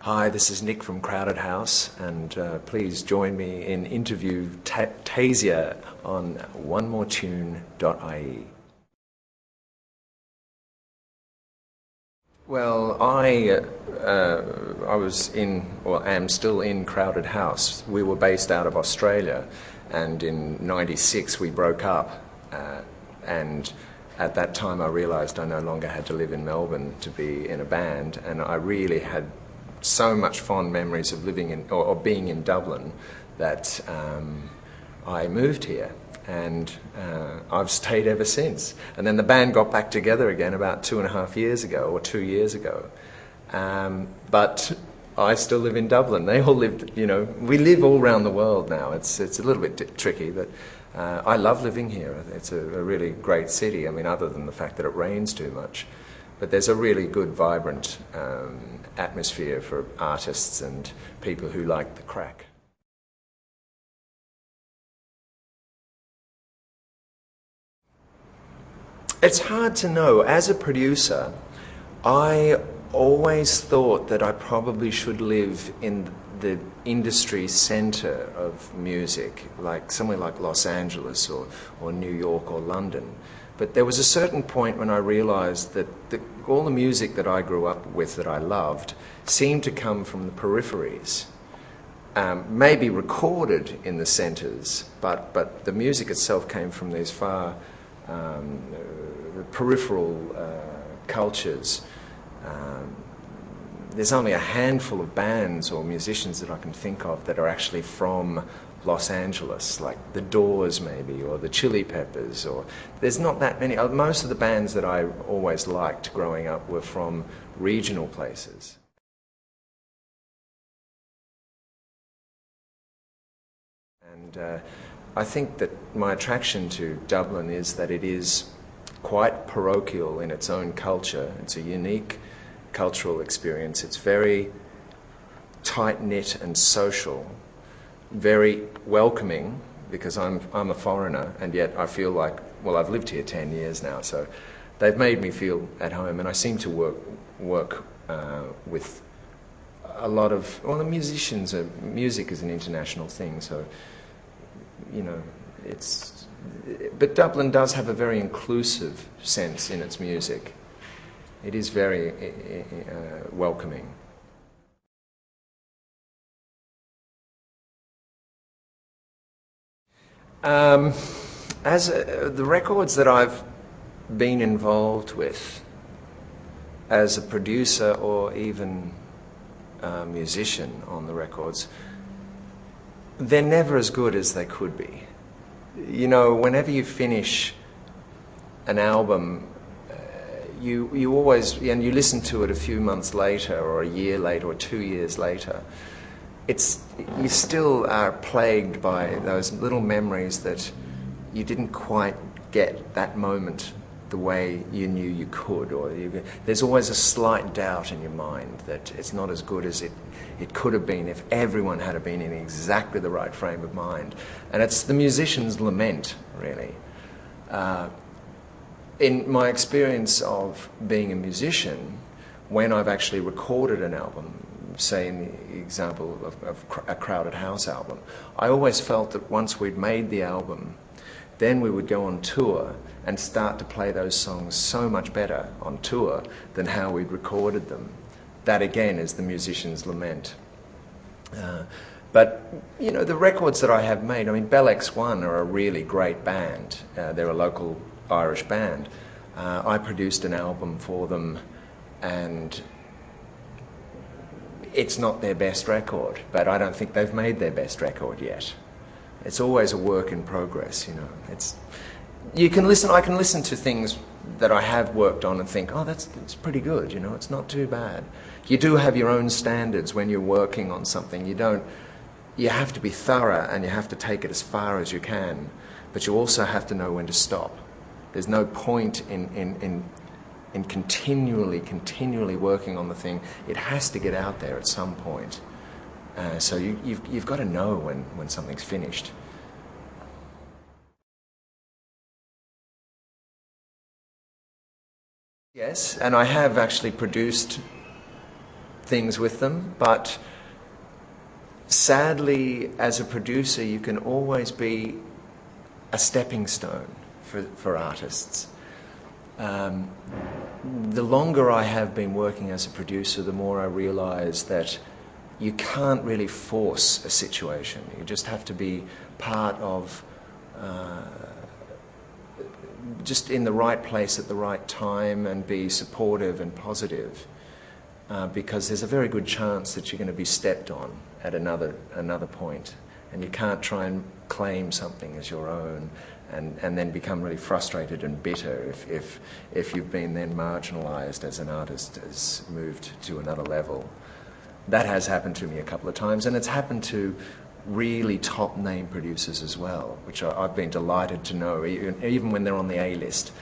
Hi, this is Nick from Crowded House, and please join me in interview Tasia on OneMoreTune.ie. Well, I was in, or am still in Crowded House. We were based out of Australia, and in '96 we broke up, and at that time I realised I no longer had to live in Melbourne to be in a band, and I really had so much fond memories of living in, or being in Dublin, that I moved here, and I've stayed ever since. And then the band got back together again about 2.5 years ago, or 2 years ago. But I still live in Dublin. They all lived, we live all around the world now. It's a little bit tricky, but I love living here. It's a really great city. I mean, other than the fact that it rains too much. But there's a really good, vibrant atmosphere for artists and people who like the crack. It's hard to know. As a producer, I always thought that I probably should live in the industry centre of music, like somewhere like Los Angeles or New York or London. But there was a certain point when I realised that all the music that I grew up with, that I loved, seemed to come from the peripheries. Maybe recorded in the centres, but the music itself came from these far peripheral cultures. There's only a handful of bands or musicians that I can think of that are actually from Los Angeles, like the Doors maybe, or the Chili Peppers, or there's not that many. Most of the bands that I always liked growing up were from regional places. And I think that my attraction to Dublin is that it is quite parochial in its own culture. It's a unique cultural experience. It's very tight-knit and social, very welcoming, because I'm a foreigner, and yet I feel like, well, I've lived here 10 years now, so they've made me feel at home, and I seem to work with a lot of, well, the musicians. Music is an international thing, so but Dublin does have a very inclusive sense in its music. It is very welcoming. The records that I've been involved with as a producer or even a musician on the records, they're never as good as they could be. Whenever you finish an album, you always, and you listen to it a few months later or a year later or 2 years later, you still are plagued by those little memories that you didn't quite get that moment the way you knew you could, or there's always a slight doubt in your mind that it's not as good as it could have been if everyone had been in exactly the right frame of mind. And it's the musician's lament, really. In my experience of being a musician, when I've actually recorded an album, say in the example of a Crowded House album, I always felt that once we'd made the album, then we would go on tour and start to play those songs so much better on tour than how we'd recorded them. That again is the musician's lament. But the records that I have made, I mean, Bell X1 are a really great band. They're a local Irish band. I produced an album for them, and it's not their best record, but I don't think they've made their best record yet. It's always a work in progress, I can listen to things that I have worked on and think, oh, that's pretty good, it's not too bad. You do have your own standards when you're working on something. You have to be thorough, and you have to take it as far as you can, but you also have to know when to stop. There's no point in continually working on the thing. It has to get out there at some point. So you've got to know when something's finished. Yes, and I have actually produced things with them, but sadly, as a producer, you can always be a stepping stone for artists. The longer I have been working as a producer, the more I realise that you can't really force a situation. You just have to be part of, just in the right place at the right time and be supportive and positive, because there's a very good chance that you're going to be stepped on at another point, and you can't try and claim something as your own and then become really frustrated and bitter if you've been then marginalised as an artist, has moved to another level. That has happened to me a couple of times, and it's happened to really top name producers as well, which I've been delighted to know. Even when they're on the A list,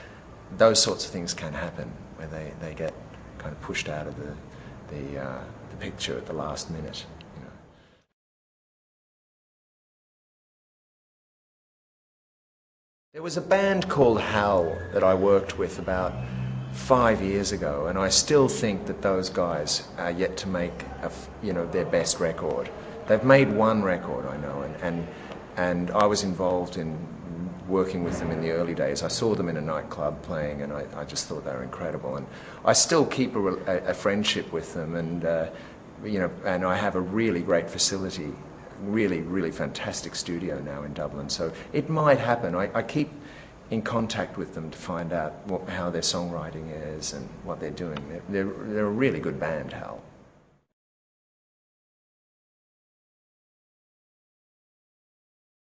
those sorts of things can happen, where they get kind of pushed out of the picture at the last minute. There was a band called Howl that I worked with about 5 years ago, and I still think that those guys are yet to make their best record. They've made one record, I know, and I was involved in working with them in the early days. I saw them in a nightclub playing, and I just thought they were incredible. And I still keep a friendship with them, and and I have a really great facility. Really, really fantastic studio now in Dublin, so it might happen. I keep in contact with them to find out how their songwriting is and what they're doing. They're a really good band, Hal.